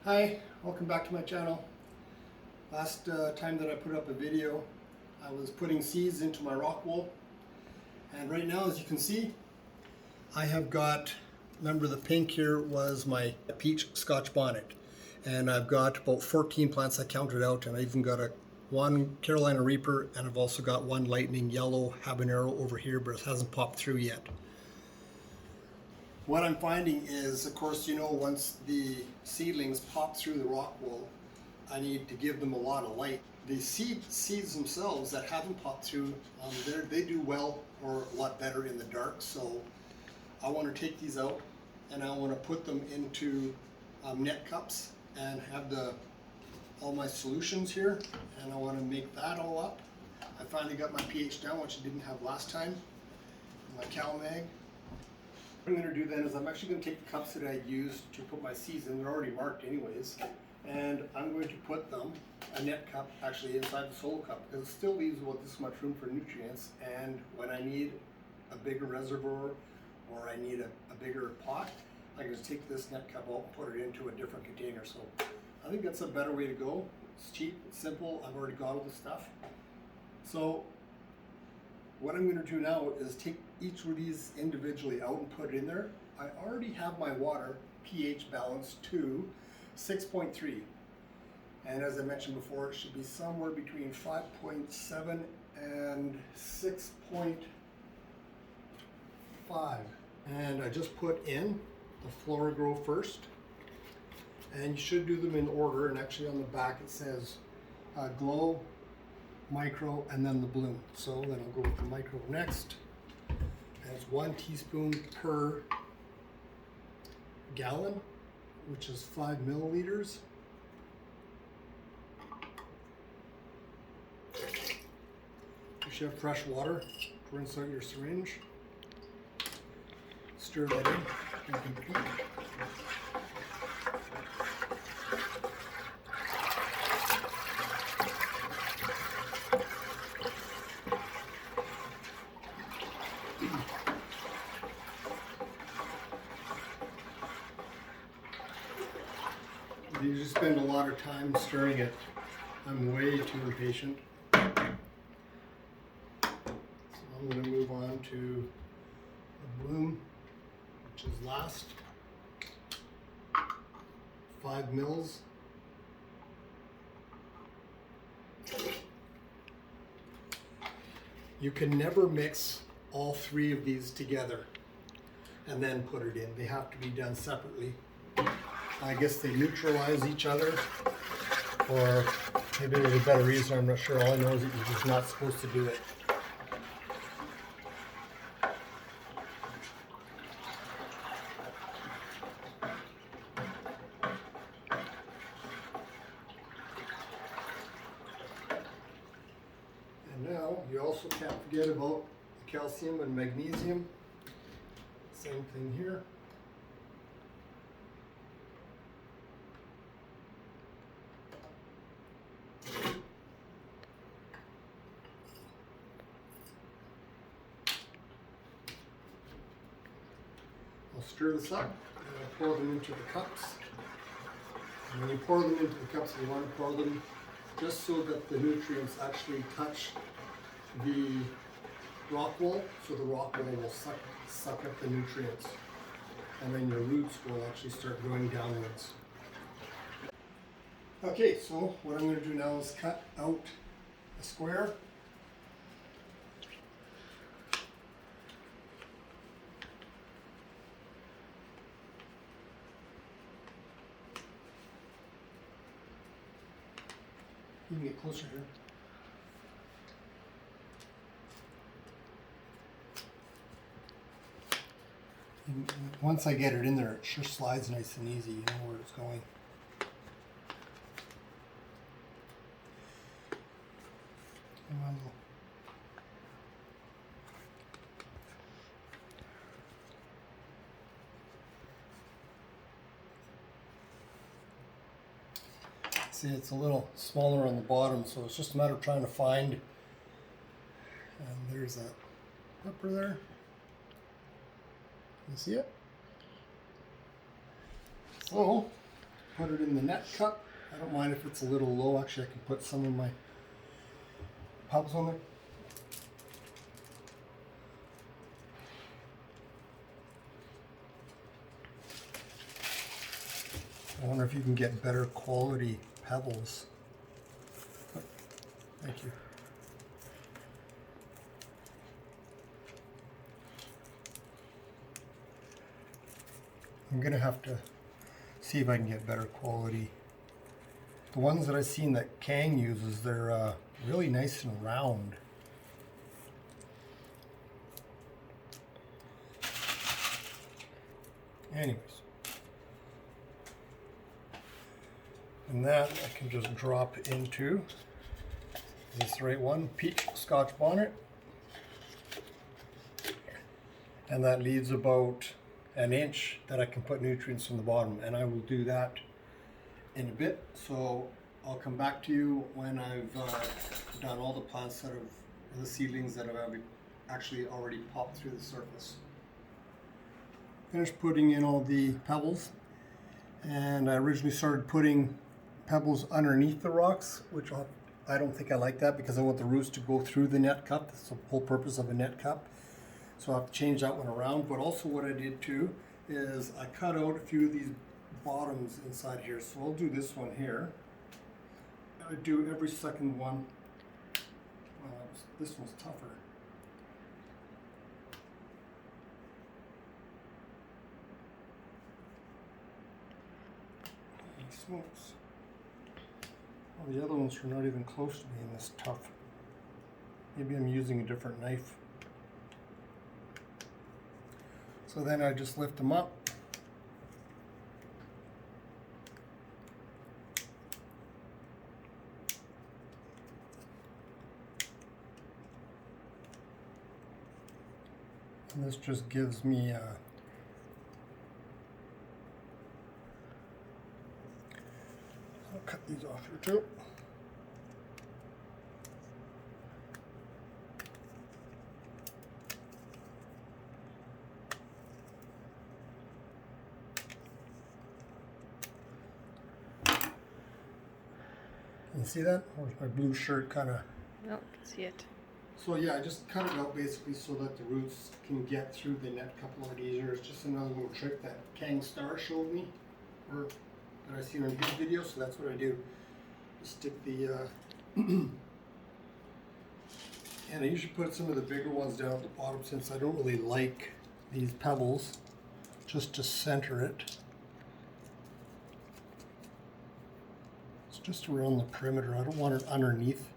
Hi, welcome back to my channel. Last time that I put up a video, I was putting seeds into my rock wool, and right now, as you can see, I have got, remember the pink here was my peach Scotch bonnet, and I've got about 14 plants I counted out, and I even got one Carolina Reaper, and I've also got one lightning yellow habanero over here, but it hasn't popped through yet. What I'm finding is, of course, once the seedlings pop through the rock wool, I need to give them a lot of light. The seeds themselves that haven't popped through, they do well or a lot better in the dark. So I want to take these out and I want to put them into net cups and have all my solutions here, and I want to make that all up. I finally got my pH down, which I didn't have last time. My CalMag. What I'm going to do then is I'm actually going to take the cups that I used to put my seeds in. They're already marked anyways, and I'm going to put them, a net cup actually, inside the solo cup, because it still leaves about this much room for nutrients. And when I need a bigger reservoir or I need a bigger pot, I can just take this net cup out and put it into a different container. So I think that's a better way to go. It's cheap, it's simple, I've already got all the stuff. So what I'm going to do now is take each of these individually out and put it in there. I already have my water pH balanced to 6.3. And as I mentioned before, it should be somewhere between 5.7 and 6.5. And I just put in the FloraGrow first. And you should do them in order. And actually on the back it says Glow, Micro, and then the Bloom. So then I'll go with the Micro next. And it's 1 teaspoon per gallon, which is 5 milliliters. You should have fresh water. Rinse out your syringe. Stir that in. You just spend a lot of time stirring it. I'm way too impatient. So I'm going to move on to the Bloom, which is last. 5 mils. You can never mix all 3 of these together and then put it in. They have to be done separately. I guess they neutralize each other, or maybe there's a better reason, I'm not sure. All I know is that you're just not supposed to do it. And now, you also can't forget about the calcium and magnesium. Same thing here. I'll stir this up and I'll pour them into the cups. And when you pour them into the cups, you want to pour them just so that the nutrients actually touch the rock wool, so the rock wool will suck up the nutrients. And then your roots will actually start growing downwards. Okay, so what I'm going to do now is cut out a square. You can get closer here. And once I get it in there, it sure slides nice and easy. You know where it's going. See, it's a little smaller on the bottom, so it's just a matter of trying to find. And there's that pepper there. You see it? So put it in the net cup. I don't mind if it's a little low. Actually, I can put some of my pebbles on there. I wonder if you can get better quality pebbles. Oh, thank you. I'm gonna have to see if I can get better quality. The ones that I've seen that Kang uses, they're really nice and round. Anyways. And that I can just drop into, is this the right one? Peach Scotch bonnet. And that leaves about an inch that I can put nutrients in the bottom, and I will do that in a bit. So I'll come back to you when I've done all the plants that have, the seedlings that have actually already popped through the surface. Finished putting in all the pebbles, and I originally started putting pebbles underneath the rocks, which I don't think I like that because I want the roots to go through the net cup. That's the whole purpose of a net cup. So I have to change that one around. But also what I did too is I cut out a few of these bottoms inside here. So I'll do this one here. I do every second one. This one's tougher. Holy smokes. Well, the other ones are not even close to being this tough. Maybe I'm using a different knife. So then I just lift them up. And this just gives me I'll cut these off here too. Can you see that? Or my blue shirt kind of... No, I can see it. So yeah, I just cut it out basically so that the roots can get through the net cup a lot easier. It's just another little trick that Kang Star showed me, or that I seen on his video, so that's what I do. Just stick the, and I usually put some of the bigger ones down at the bottom since I don't really like these pebbles, just to center it. It's just around the perimeter. I don't want it underneath.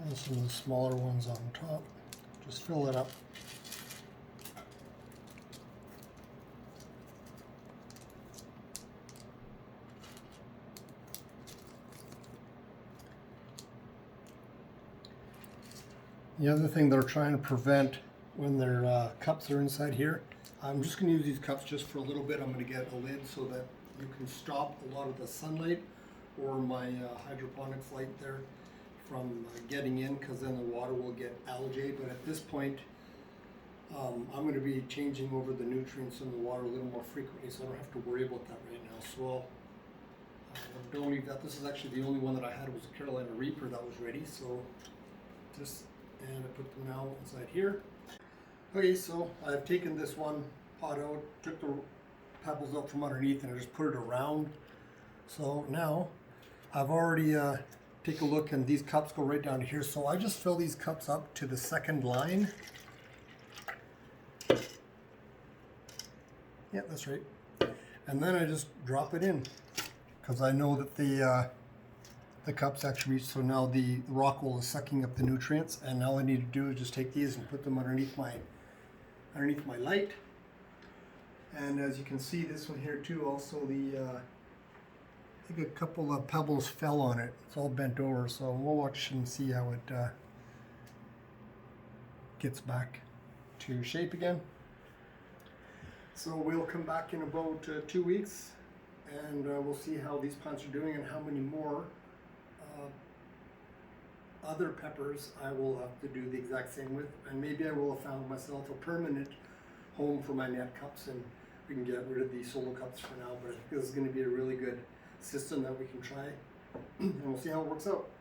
And some of the smaller ones on top. Just fill it up. The other thing they're trying to prevent when their cups are inside here, I'm just going to use these cups just for a little bit. I'm going to get a lid so that you can stop a lot of the sunlight or my hydroponics light there from getting in, because then the water will get algae. But at this point, I'm going to be changing over the nutrients in the water a little more frequently, so I don't have to worry about that right now. So don't leave that. This is actually the only one that I had was a Carolina Reaper that was ready. So just, and I put them now inside here. Okay, so I've taken this one pot out, took the pebbles out from underneath, and I just put it around. So now I've already take a look, and these cups go right down to here. So I just fill these cups up to the second line. Yeah, that's right. And then I just drop it in, because I know that the cups actually, so now the rock wool is sucking up the nutrients, and all I need to do is just take these and put them underneath my light. And as you can see, this one here too, also I think a couple of pebbles fell on it. It's all bent over, so we'll watch and see how it gets back to shape again. So we'll come back in about 2 weeks, and we'll see how these plants are doing and how many more other peppers I will have to do the exact same with, and maybe I will have found myself a permanent home for my net cups, and we can get rid of these solo cups for now. But I think this is going to be a really good system that we can try, and we'll see how it works out.